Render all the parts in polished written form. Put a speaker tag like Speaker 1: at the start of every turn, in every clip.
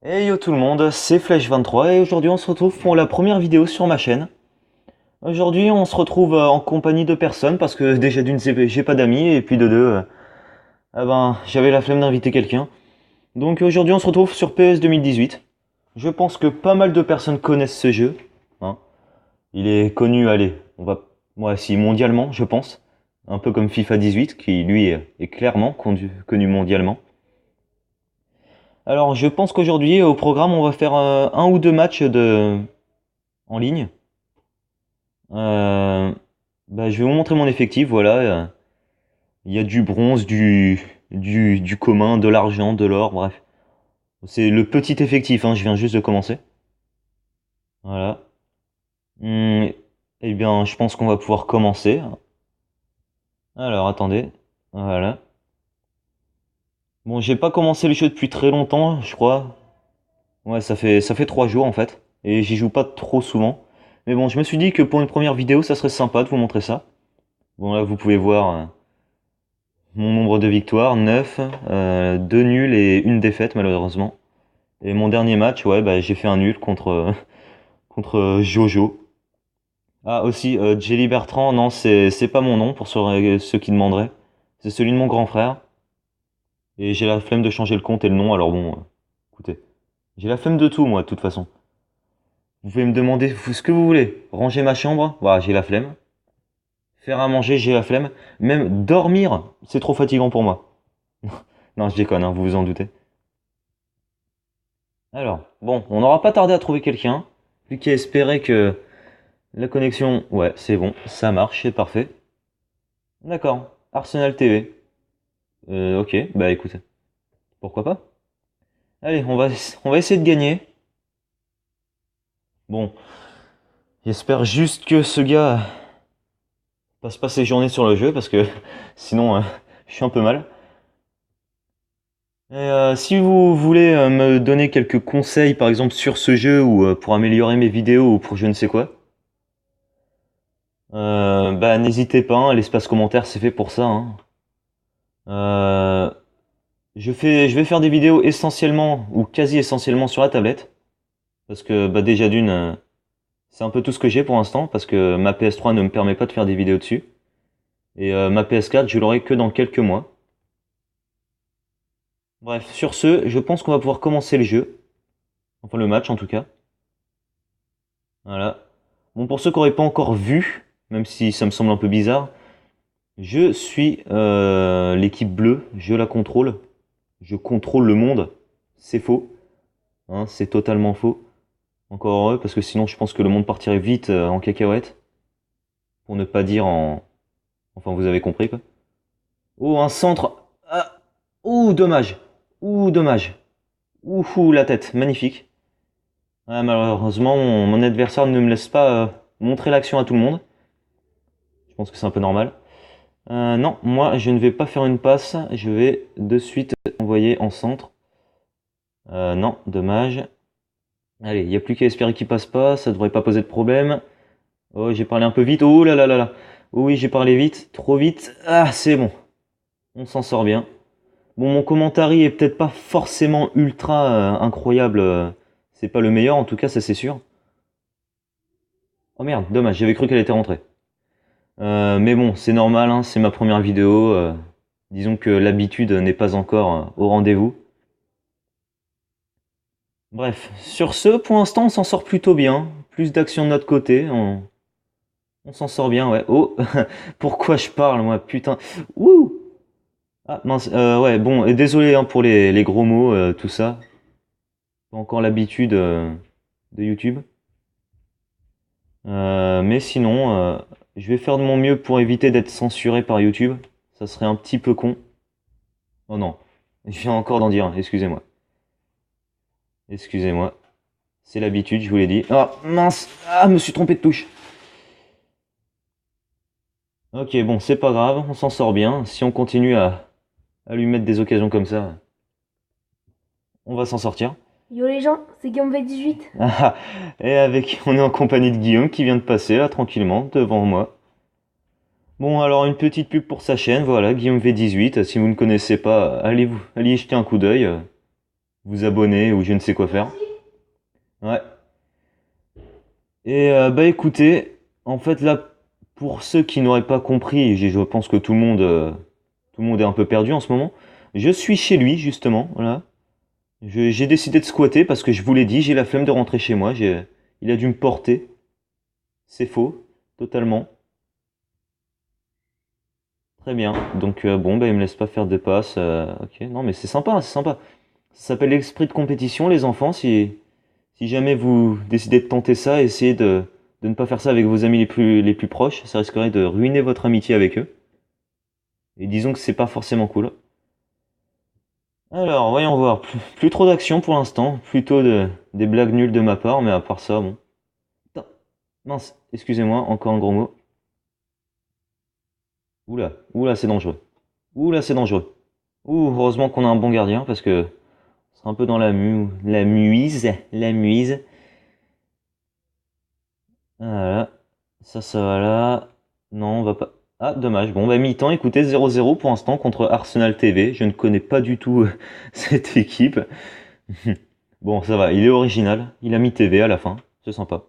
Speaker 1: Hey yo tout le monde, c'est Flèche23 et aujourd'hui on se retrouve pour la première vidéo sur ma chaîne. Aujourd'hui on se retrouve en compagnie de personnes parce que déjà d'une j'ai pas d'amis et puis de deux, j'avais la flemme d'inviter quelqu'un. Donc aujourd'hui on se retrouve sur PS 2018. Je pense que pas mal de personnes connaissent ce jeu, hein. Il est connu, allez, moi si mondialement je pense. Un peu comme FIFA 18 qui lui est clairement connu mondialement. Alors je pense qu'aujourd'hui au programme on va faire un ou deux matchs en ligne. Euh, je vais vous montrer mon effectif, voilà. Il y a du bronze, du commun, de l'argent, de l'or, bref. C'est le petit effectif, hein, je viens juste de commencer. Voilà. Hmm, eh bien, je pense qu'on va pouvoir commencer. Alors, attendez. Voilà. Bon, j'ai pas commencé le jeu depuis très longtemps, je crois. Ouais, ça fait 3 jours en fait. Et j'y joue pas trop souvent. Mais bon, je me suis dit que pour une première vidéo, ça serait sympa de vous montrer ça. Bon, là, vous pouvez voir. Mon nombre de victoires, 9, 2 nuls et une défaite malheureusement. Et mon dernier match, ouais, j'ai fait un nul contre Jojo. Ah aussi, Jelly Bertrand, non, c'est pas mon nom pour ceux qui demanderaient. C'est celui de mon grand frère. Et j'ai la flemme de changer le compte et le nom, alors bon, écoutez. J'ai la flemme de tout, moi, de toute façon. Vous pouvez me demander ce que vous voulez. Ranger ma chambre, voilà, j'ai la flemme. Faire à manger, j'ai la flemme. Même dormir, c'est trop fatigant pour moi. Non, je déconne, hein, vous vous en doutez. Alors, bon, on n'aura pas tardé à trouver quelqu'un, vu qu'il a espéré que la connexion... Ouais, c'est bon, ça marche, c'est parfait. D'accord, Arsenal TV. Ok, bah écoute, pourquoi pas? Allez, on va essayer de gagner. Bon, j'espère juste que ce gars passe pas ses journées sur le jeu, parce que sinon, je suis un peu mal. Et si vous voulez me donner quelques conseils, par exemple, sur ce jeu, ou pour améliorer mes vidéos, ou pour je ne sais quoi, n'hésitez pas, hein, l'espace commentaire c'est fait pour ça, hein. Euh, je vais faire des vidéos essentiellement ou quasi essentiellement sur la tablette parce que déjà d'une, c'est un peu tout ce que j'ai pour l'instant parce que ma PS3 ne me permet pas de faire des vidéos dessus et ma PS4 je l'aurai que dans quelques mois. Bref, sur ce, je pense qu'on va pouvoir commencer le jeu, enfin le match en tout cas. Voilà. Bon, pour ceux qui n'auraient pas encore vu, même si ça me semble un peu bizarre, je suis l'équipe bleue, je la contrôle. Je contrôle le monde. C'est faux. Hein, c'est totalement faux. Encore heureux, parce que sinon je pense que le monde partirait vite en cacahuète. Pour ne pas dire en... Enfin, vous avez compris, quoi. Oh, un centre. Ah. Ouh, dommage. Ouh, dommage. Ouh, la tête. Magnifique. Ah, malheureusement, mon adversaire ne me laisse pas montrer l'action à tout le monde. Je pense que c'est un peu normal. Non, moi, je ne vais pas faire une passe. Je vais de suite envoyer en centre. Non, dommage. Allez, il n'y a plus qu'à espérer qu'il passe pas, ça devrait pas poser de problème. Oh, j'ai parlé un peu vite. Oh là là là là. Oui, j'ai parlé vite, trop vite. Ah, c'est bon. On s'en sort bien. Bon, mon commentary est peut-être pas forcément ultra incroyable. C'est pas le meilleur, en tout cas, ça c'est sûr. Oh merde, dommage, j'avais cru qu'elle était rentrée. Mais bon, c'est normal, hein, c'est ma première vidéo. Disons que l'habitude n'est pas encore au rendez-vous. Bref, sur ce, pour l'instant, on s'en sort plutôt bien. Plus d'action de notre côté. On s'en sort bien, ouais. Oh, pourquoi je parle, moi, putain. Ouh. Ah, mince, ouais, bon, et désolé hein, pour les gros mots, tout ça. Pas encore l'habitude de YouTube. Mais sinon, je vais faire de mon mieux pour éviter d'être censuré par YouTube. Ça serait un petit peu con. Oh non, je viens encore d'en dire, excusez-moi. Excusez-moi. C'est l'habitude, je vous l'ai dit. Ah, mince. Ah, me suis trompé de touche. Ok, bon, c'est pas grave, on s'en sort bien. Si on continue à lui mettre des occasions comme ça, on va s'en sortir.
Speaker 2: Yo les gens, c'est Guillaume V18.
Speaker 1: Ah, et on est en compagnie de Guillaume qui vient de passer là tranquillement devant moi. Bon, alors une petite pub pour sa chaîne, voilà, Guillaume V18. Si vous ne connaissez pas, allez y jeter un coup d'œil. vous abonner ou je ne sais quoi faire. Ouais. Et bah écoutez, en fait là, pour ceux qui n'auraient pas compris, je pense que tout le monde est un peu perdu en ce moment. Je suis chez lui justement, voilà. J'ai décidé de squatter parce que je vous l'ai dit, j'ai la flemme de rentrer chez moi. Il a dû me porter. C'est faux, totalement. Très bien. Donc bon, bah il me laisse pas faire de passes. Ok, non mais c'est sympa, c'est sympa. Ça s'appelle l'esprit de compétition, les enfants. Si jamais vous décidez de tenter ça, essayez de ne pas faire ça avec vos amis les plus proches. Ça risquerait de ruiner votre amitié avec eux. Et disons que c'est pas forcément cool. Alors, voyons voir. Plus trop d'action pour l'instant. Plutôt des blagues nulles de ma part, mais à part ça, bon. Putain, mince, excusez-moi, encore un gros mot. Oula, oula, c'est dangereux. Oula, c'est dangereux. Ouh, heureusement qu'on a un bon gardien, parce que c'est un peu dans la muise. La muise. Voilà. Ça va là. Non, on va pas. Ah, dommage. Bon, bah, mi-temps, écoutez, 0-0 pour l'instant contre Arsenal TV. Je ne connais pas du tout cette équipe. Bon, ça va, il est original. Il a mis TV à la fin. C'est sympa.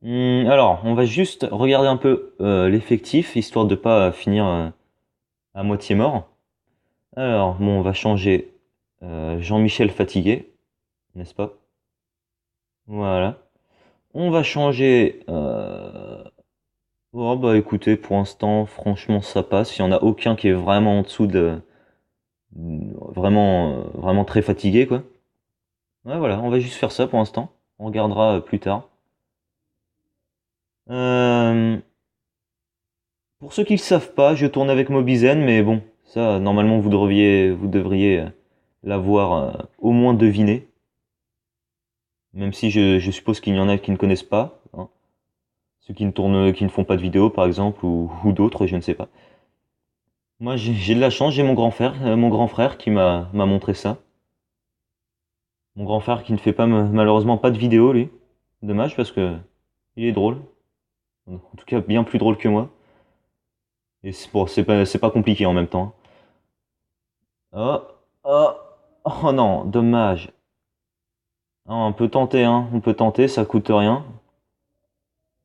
Speaker 1: Alors, on va juste regarder un peu l'effectif, histoire de pas finir à moitié mort. Alors, bon, on va changer Jean-Michel fatigué, n'est-ce pas? Voilà. On va changer. Oh, bah écoutez, pour l'instant, franchement, ça passe. Il n'y en a aucun qui est vraiment en dessous de. Vraiment, vraiment très fatigué, quoi. Ouais, voilà, on va juste faire ça pour l'instant. On regardera plus tard. Euh, pour ceux qui ne le savent pas, je tourne avec Mobizen, mais bon, ça, normalement, vous devriez l'avoir au moins deviné. Même si je suppose qu'il y en a qui ne connaissent pas, hein. Ceux qui ne tournent, qui ne font pas de vidéo, par exemple, ou d'autres, je ne sais pas. Moi, j'ai de la chance, j'ai mon grand frère qui m'a montré ça. Mon grand frère qui ne fait pas malheureusement pas de vidéo, lui. Dommage parce que il est drôle. En tout cas, bien plus drôle que moi. Et c'est bon, c'est pas compliqué en même temps. Oh, oh, oh non, dommage. Ah, on peut tenter, hein. On peut tenter, ça coûte rien.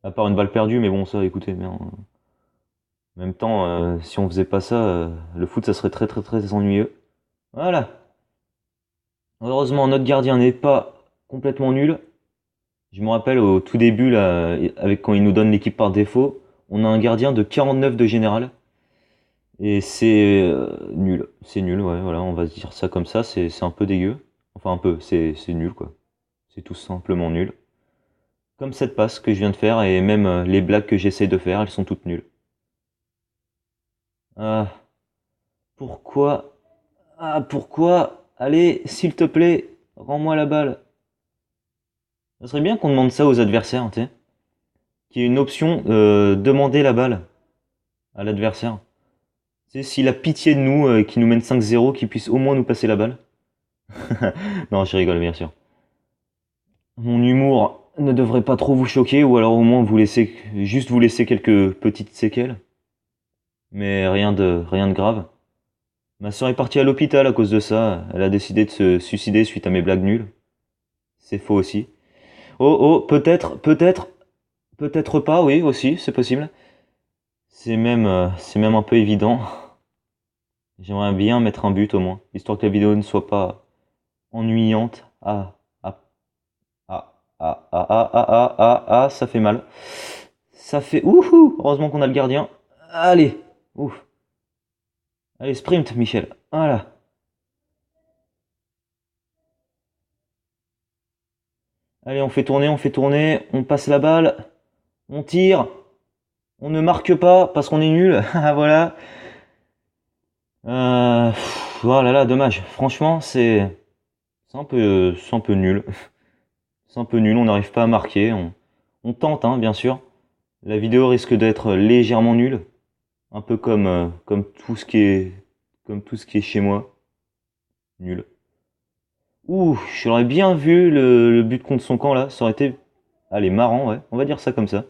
Speaker 1: À part une balle perdue, mais bon, ça, écoutez, mais en même temps, si on faisait pas ça, le foot, ça serait très très très ennuyeux. Voilà. Heureusement, notre gardien n'est pas complètement nul. Je me rappelle au tout début, là, avec quand il nous donne l'équipe par défaut, on a un gardien de 49 de général. Et c'est nul. C'est nul, ouais, voilà, on va se dire ça comme ça, c'est un peu dégueu. Enfin, un peu, c'est nul, quoi. C'est tout simplement nul. Comme cette passe que je viens de faire, et même les blagues que j'essaie de faire, elles sont toutes nulles. Ah, pourquoi? Ah, pourquoi? Allez, s'il te plaît, rends-moi la balle. Ça serait bien qu'on demande ça aux adversaires, tu sais. Qu'il y ait une option demander la balle à l'adversaire. Tu sais, s'il a pitié de nous, qu'il nous mène 5-0, qu'il puisse au moins nous passer la balle. Non, je rigole, bien sûr. Mon humour ne devrait pas trop vous choquer, ou alors au moins juste vous laisser quelques petites séquelles. Mais rien de grave. Ma soeur est partie à l'hôpital à cause de ça. Elle a décidé de se suicider suite à mes blagues nulles. C'est faux aussi. Oh, oh, peut-être pas, oui, aussi, c'est possible. C'est même un peu évident. J'aimerais bien mettre un but au moins, histoire que la vidéo ne soit pas ennuyante. Ah, ça fait mal. Ça fait ouhou. Heureusement qu'on a le gardien. Allez, ouf. Allez, sprint, Michel. Voilà. Allez, on fait tourner, on passe la balle, on tire, on ne marque pas parce qu'on est nul. Ah, voilà. Oh là là, dommage. Franchement, c'est un peu nul. C'est un peu nul, on n'arrive pas à marquer. On tente, hein, bien sûr. La vidéo risque d'être légèrement nulle, un peu comme tout ce qui est chez moi, nul. Ouh, j'aurais bien vu le but contre son camp là, ça aurait été, allez, marrant, ouais, on va dire ça comme ça.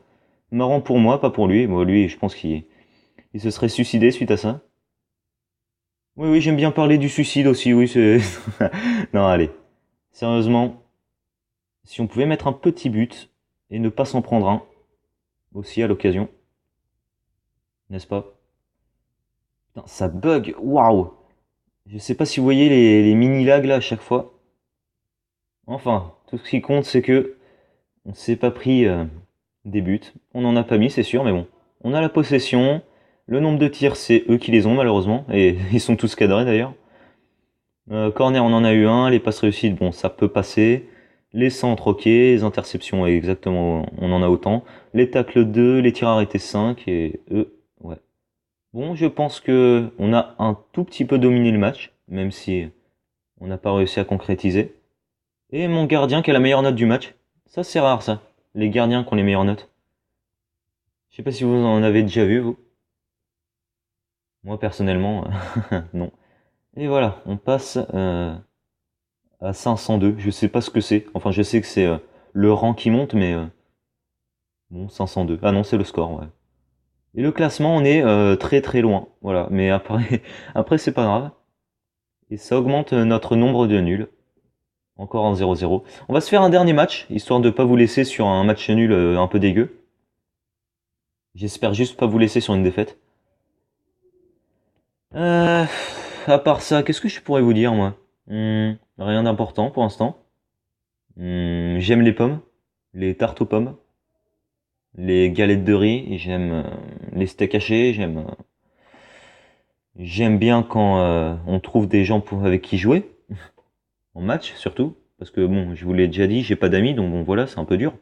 Speaker 1: Marrant pour moi, pas pour lui. Moi, lui, je pense il se serait suicidé suite à ça. Oui, oui, j'aime bien parler du suicide aussi, oui, c'est... Non, allez. Sérieusement, si on pouvait mettre un petit but et ne pas s'en prendre un, aussi à l'occasion, n'est-ce pas? Putain, ça bug, waouh! Je sais pas si vous voyez les mini-lags là à chaque fois. Enfin, tout ce qui compte, c'est que on s'est pas pris des buts. On n'en a pas mis, c'est sûr, mais bon. On a la possession. Le nombre de tirs, c'est eux qui les ont, malheureusement. Et ils sont tous cadrés d'ailleurs. Corner, on en a eu un. Les passes réussites, bon, ça peut passer. Les centres, ok. Les interceptions, exactement, on en a autant. Les tacles 2, les tirs arrêtés 5. Et eux, ouais. Bon, je pense que on a un tout petit peu dominé le match, même si on n'a pas réussi à concrétiser. Et mon gardien qui a la meilleure note du match. Ça, c'est rare, ça. Les gardiens qui ont les meilleures notes. Je sais pas si vous en avez déjà vu, vous. Moi, personnellement, non. Et voilà, on passe à 502. Je sais pas ce que c'est. Enfin, je sais que c'est le rang qui monte, mais bon, 502. Ah non, c'est le score, ouais. Et le classement, on est très très loin. Voilà, mais après, après c'est pas grave. Et ça augmente notre nombre de nuls. Encore un 0-0. On va se faire un dernier match, histoire de pas vous laisser sur un match nul un peu dégueu. J'espère juste pas vous laisser sur une défaite. Euh, à part ça, qu'est-ce que je pourrais vous dire, moi? Rien d'important pour l'instant. J'aime les pommes, les tartes aux pommes, les galettes de riz, j'aime les steaks hachés, j'aime bien quand on trouve des gens avec qui jouer, en match surtout, parce que bon, je vous l'ai déjà dit, j'ai pas d'amis, donc bon voilà, c'est un peu dur.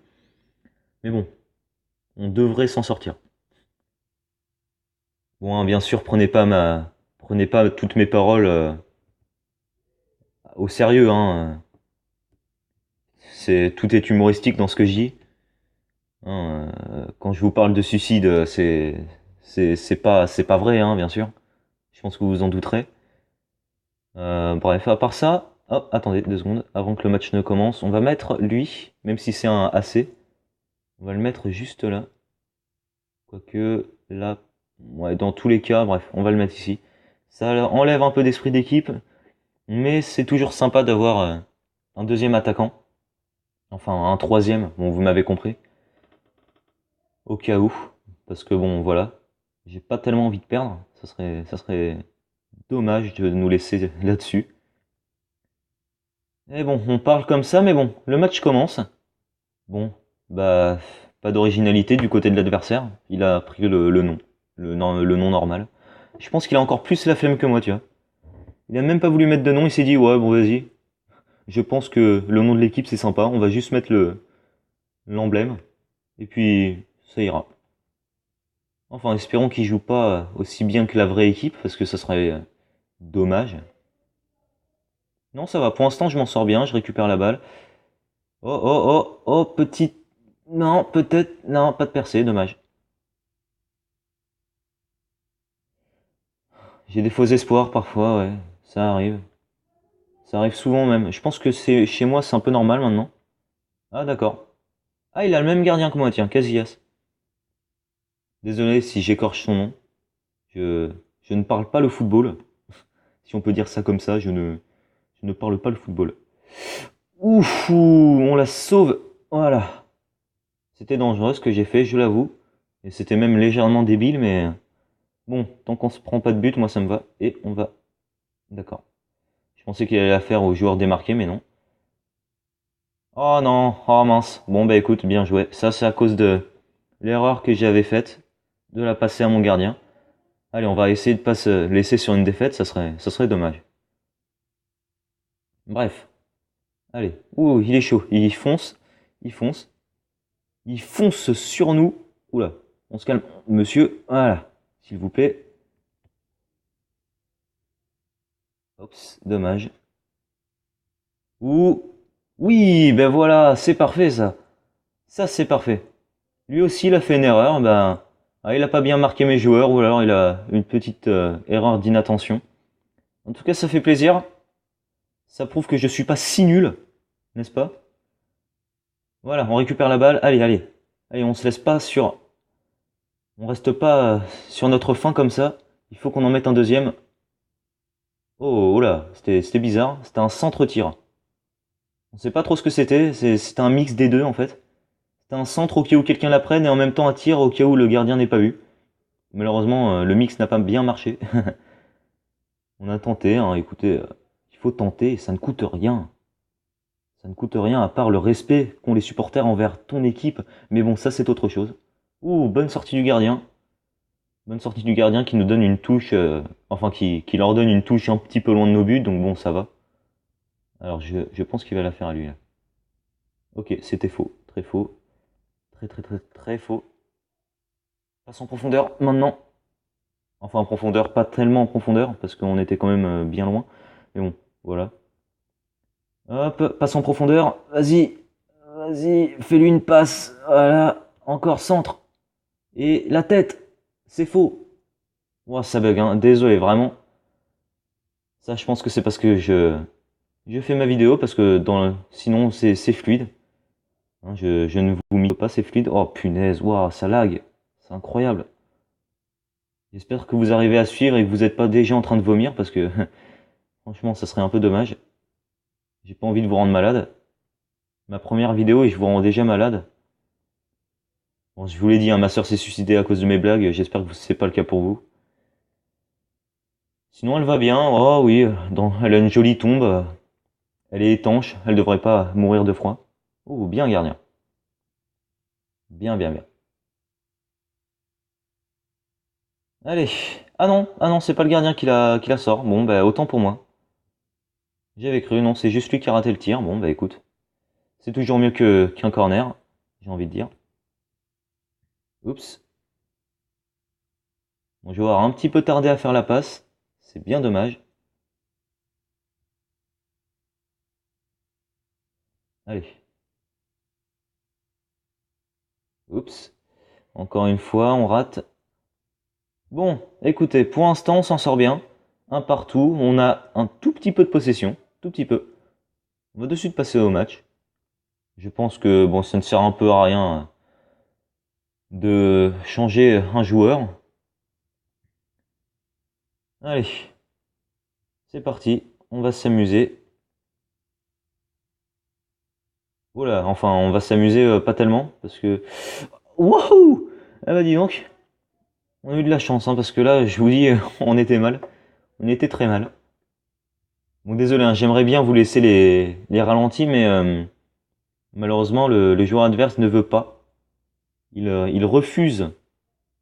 Speaker 1: Mais bon, on devrait s'en sortir. Bon, hein, bien sûr, prenez pas toutes mes paroles au sérieux, hein. Tout est humoristique dans ce que je dis. Hein, quand je vous parle de suicide, c'est pas vrai, hein, bien sûr. Je pense que vous vous en douterez. Bref, à part ça, oh, attendez 2 secondes, avant que le match ne commence, on va mettre lui, même si c'est un AC, on va le mettre juste là. Quoique là, ouais, dans tous les cas, bref, on va le mettre ici. Ça enlève un peu d'esprit d'équipe, mais c'est toujours sympa d'avoir un deuxième attaquant. Enfin, un troisième, bon, vous m'avez compris. Au cas où, parce que bon, voilà, j'ai pas tellement envie de perdre. Ça serait dommage de nous laisser là-dessus. Et bon, on parle comme ça, mais bon, le match commence. Bon, bah, pas d'originalité du côté de l'adversaire. Il a pris le nom, le nom normal. Je pense qu'il a encore plus la flemme que moi, tu vois. Il a même pas voulu mettre de nom, il s'est dit, ouais, bon, vas-y. Je pense que le nom de l'équipe, c'est sympa. On va juste mettre l'emblème. Et puis, ça ira. Enfin, espérons qu'il joue pas aussi bien que la vraie équipe, parce que ça serait dommage. Non, ça va. Pour l'instant, je m'en sors bien. Je récupère la balle. Oh, oh, oh, oh, petite. Non, peut-être. Non, pas de percée, dommage. J'ai des faux espoirs parfois, ouais. Ça arrive. Ça arrive souvent même. Je pense que c'est chez moi, c'est un peu normal maintenant. Ah, d'accord. Ah, il a le même gardien que moi, tiens, Casillas. Désolé si j'écorche son nom. Je, je ne parle pas le football. Si on peut dire ça comme ça, je ne parle pas le football. Ouf, on la sauve. Voilà. C'était dangereux ce que j'ai fait, je l'avoue. Et c'était même légèrement débile, mais bon, tant qu'on se prend pas de but, moi ça me va. Et on va. D'accord. Je pensais qu'il allait la faire aux joueurs démarqués, mais non. Oh non, oh mince. Bon bah écoute, bien joué. Ça c'est à cause de l'erreur que j'avais faite de la passer à mon gardien. Allez, on va essayer de pas se laisser sur une défaite, ça serait dommage. Bref, allez. Ouh, il est chaud. Il fonce, il fonce sur nous. Oula, on se calme. Monsieur, voilà, s'il vous plaît. Oups, dommage. Ouh, oui, ben voilà, c'est parfait ça. Ça c'est parfait. Lui aussi il a fait une erreur, ben il a pas bien marqué mes joueurs ou alors il a une petite erreur d'inattention. En tout cas, ça fait plaisir. Ça prouve que je suis pas si nul, n'est-ce pas? Voilà, on récupère la balle. Allez, allez. Allez, on se laisse pas sur. On reste pas sur notre faim comme ça. Il faut qu'on en mette un deuxième. Oh, oh là, c'était bizarre. C'était un centre-tir. On sait pas trop ce que c'était. C'était un mix des deux en fait. C'était un centre au cas où quelqu'un la prenne et en même temps un tir au cas où le gardien n'est pas vu. Malheureusement, le mix n'a pas bien marché. On a tenté, hein, écoutez, il faut tenter, ça ne coûte rien. Ça ne coûte rien à part le respect qu'ont les supporters envers ton équipe. Mais bon, ça c'est autre chose. Ouh, bonne sortie du gardien. Bonne sortie du gardien qui nous donne une touche, enfin qui leur donne une touche un petit peu loin de nos buts, donc bon, ça va. Alors je pense qu'il va la faire à lui là. Ok, c'était faux, très faux, très faux. Passe en profondeur maintenant. Enfin en profondeur, pas tellement en profondeur, parce qu'on était quand même bien loin. Mais bon, voilà. Hop, passe en profondeur. Vas-y, vas-y, fais-lui une passe. Voilà, encore centre. Et la tête, c'est faux. Ouah, ça bug, hein. Désolé, vraiment. Ça, je pense que c'est parce que je fais ma vidéo, parce que sinon c'est fluide. Hein, je ne vous mille pas, c'est fluide. Oh punaise, waouh, ça lag. C'est incroyable. J'espère que vous arrivez à suivre et que vous n'êtes pas déjà en train de vomir, parce que franchement, ça serait un peu dommage. J'ai pas envie de vous rendre malade. Ma première vidéo et je vous rends déjà malade. Bon, je vous l'ai dit, hein, ma soeur s'est suicidée à cause de mes blagues. J'espère que c'est pas le cas pour vous. Sinon, elle va bien. Oh oui, elle a une jolie tombe. Elle est étanche. Elle devrait pas mourir de froid. Oh, bien gardien. Bien, bien, bien. Allez. Ah non, c'est pas le gardien qui la sort. Bon, bah autant pour moi. J'avais cru, non, c'est juste lui qui a raté le tir. Bon, bah écoute. C'est toujours mieux qu'un corner, j'ai envie de dire. Oups. Bon, je vais avoir un petit peu tardé à faire la passe. C'est bien dommage. Allez. Oups. Encore une fois, on rate. Bon, écoutez, pour l'instant, on s'en sort bien. Un partout. On a un tout petit peu de possession. Tout petit peu. On va de suite passer au match. Je pense que bon, ça ne sert un peu à rien de changer un joueur. Allez, c'est parti. On va s'amuser. Voilà, enfin, on va s'amuser pas tellement parce que. Wouhou! Ah bah dis donc, on a eu de la chance, hein, parce que là, je vous dis, on était mal. On était très mal. Bon, désolé, hein, j'aimerais bien vous laisser les ralentis, mais malheureusement, le joueur adverse ne veut pas. Il refuse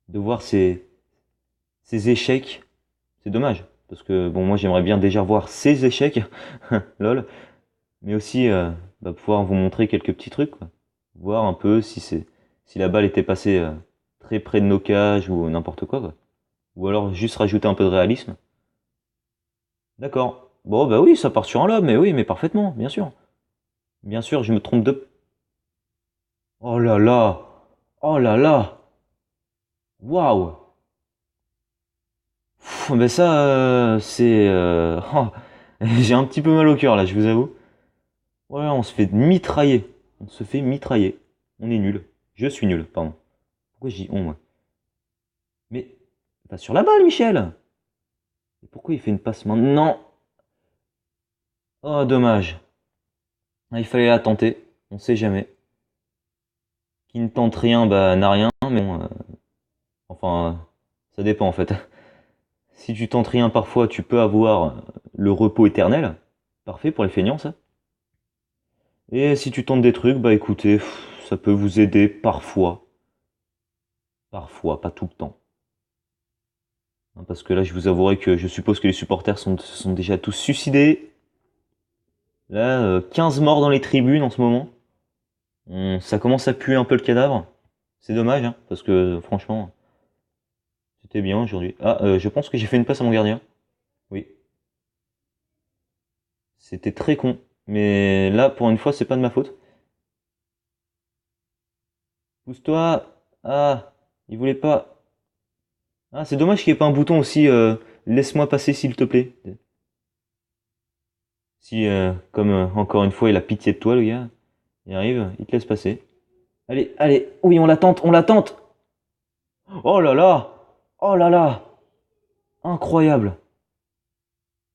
Speaker 1: de voir ses échecs. C'est dommage, parce que bon, moi j'aimerais bien déjà voir ses échecs, lol, mais aussi pouvoir vous montrer quelques petits trucs, quoi. Voir un peu si la balle était passée très près de nos cages ou n'importe quoi, quoi. Ou alors juste rajouter un peu de réalisme. D'accord. Bon, bah oui, ça part sur un lob, mais oui, mais parfaitement, bien sûr. Bien sûr, je me trompe de. Oh là là! Oh là là! Waouh! Ben ça, c'est. Oh, j'ai un petit peu mal au cœur là, je vous avoue. Voilà, on se fait mitrailler. On se fait mitrailler. On est nul. Je suis nul, pardon. Pourquoi je dis on, moi? Mais. Pas sur la balle, Michel! Et pourquoi il fait une passe maintenant? Oh, dommage. Ah, il fallait la tenter. On sait jamais. Qui ne tente rien, bah, n'a rien, mais bon. Enfin, ça dépend en fait. Si tu tentes rien parfois, tu peux avoir le repos éternel. Parfait pour les feignants, ça. Et si tu tentes des trucs, bah écoutez, ça peut vous aider parfois. Parfois, pas tout le temps. Hein, parce que là, je vous avouerai que je suppose que les supporters sont déjà tous suicidés. Là, 15 morts dans les tribunes en ce moment. Ça commence à puer un peu le cadavre. C'est dommage, hein, parce que franchement, c'était bien aujourd'hui. Ah, je pense que j'ai fait une passe à mon gardien. Oui. C'était très con. Mais là, pour une fois, c'est pas de ma faute. Pousse-toi. Ah, il voulait pas. Ah, c'est dommage qu'il n'y ait pas un bouton aussi. Laisse-moi passer, s'il te plaît. Si, comme encore une fois, il a pitié de toi, le gars. Il arrive, il te laisse passer. Allez, allez. Oui, on l'attente, on l'attente. Oh là là. Oh là là. Incroyable.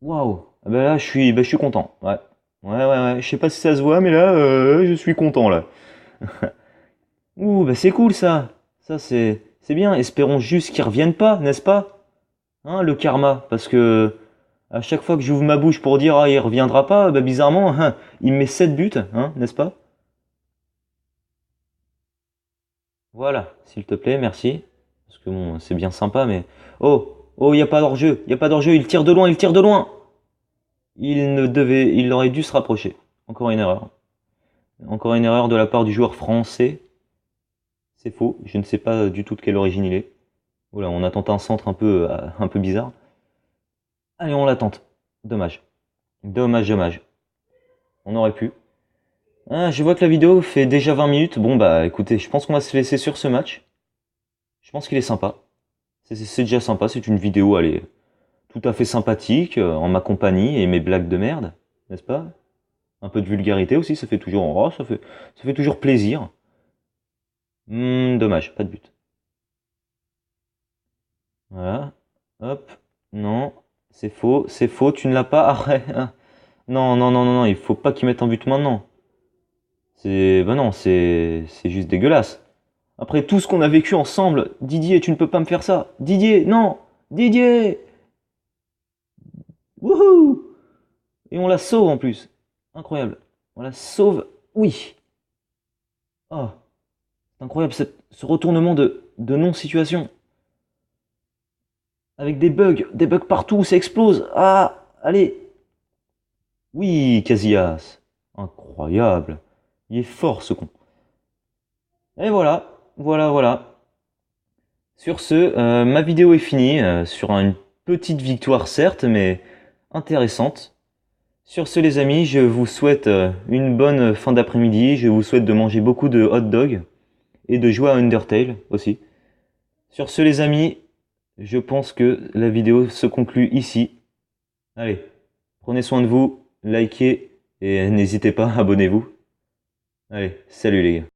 Speaker 1: Waouh. Ah bah là, je suis content. Ouais. Ouais, ouais, ouais. Je sais pas si ça se voit, mais là, je suis content, là. Ouh, bah c'est cool, ça. Ça, c'est bien. Espérons juste qu'ils reviennent pas, n'est-ce pas? Hein, le karma. Parce que à chaque fois que j'ouvre ma bouche pour dire, ah, il reviendra pas, bah bizarrement, hein, il me met 7 buts, hein, n'est-ce pas? Voilà, s'il te plaît, merci. Parce que bon, c'est bien sympa, mais... Oh, oh, il n'y a pas d'hors-jeu, il n'y a pas d'hors-jeu, il tire de loin, il tire de loin! Il aurait dû se rapprocher. Encore une erreur. Encore une erreur de la part du joueur français. C'est faux, je ne sais pas du tout de quelle origine il est. Oula, on a tenté un centre un peu bizarre. Allez, on la tente. Dommage. Dommage, dommage. On aurait pu. Ah, je vois que la vidéo fait déjà 20 minutes. Bon, bah écoutez, je pense qu'on va se laisser sur ce match. Je pense qu'il est sympa. C'est déjà sympa, c'est une vidéo, allez, tout à fait sympathique, en ma compagnie et mes blagues de merde, n'est-ce pas? Un peu de vulgarité aussi, ça fait toujours, oh, ça fait toujours plaisir. Dommage, pas de but. Voilà, hop, non, c'est faux, tu ne l'as pas, arrête. Ah, non, non, non, non, non, il faut pas qu'il mette un but maintenant. Bah non, c'est juste dégueulasse. Après tout ce qu'on a vécu ensemble, Didier, tu ne peux pas me faire ça. Didier, non, Didier, wouhou! Et on la sauve en plus. Incroyable. On la sauve. Oui. Oh, c'est incroyable ce retournement de non-situation. Avec des bugs partout, ça explose. Ah, allez. Oui, Casillas. Incroyable. Il est fort ce con. Et voilà, voilà, voilà. Sur ce, ma vidéo est finie. Sur une petite victoire certes, mais intéressante. Sur ce les amis, je vous souhaite une bonne fin d'après-midi. Je vous souhaite de manger beaucoup de hot dog et de jouer à Undertale aussi. Sur ce les amis, je pense que la vidéo se conclut ici. Allez, prenez soin de vous, likez et n'hésitez pas, abonnez-vous. Allez, salut les gars.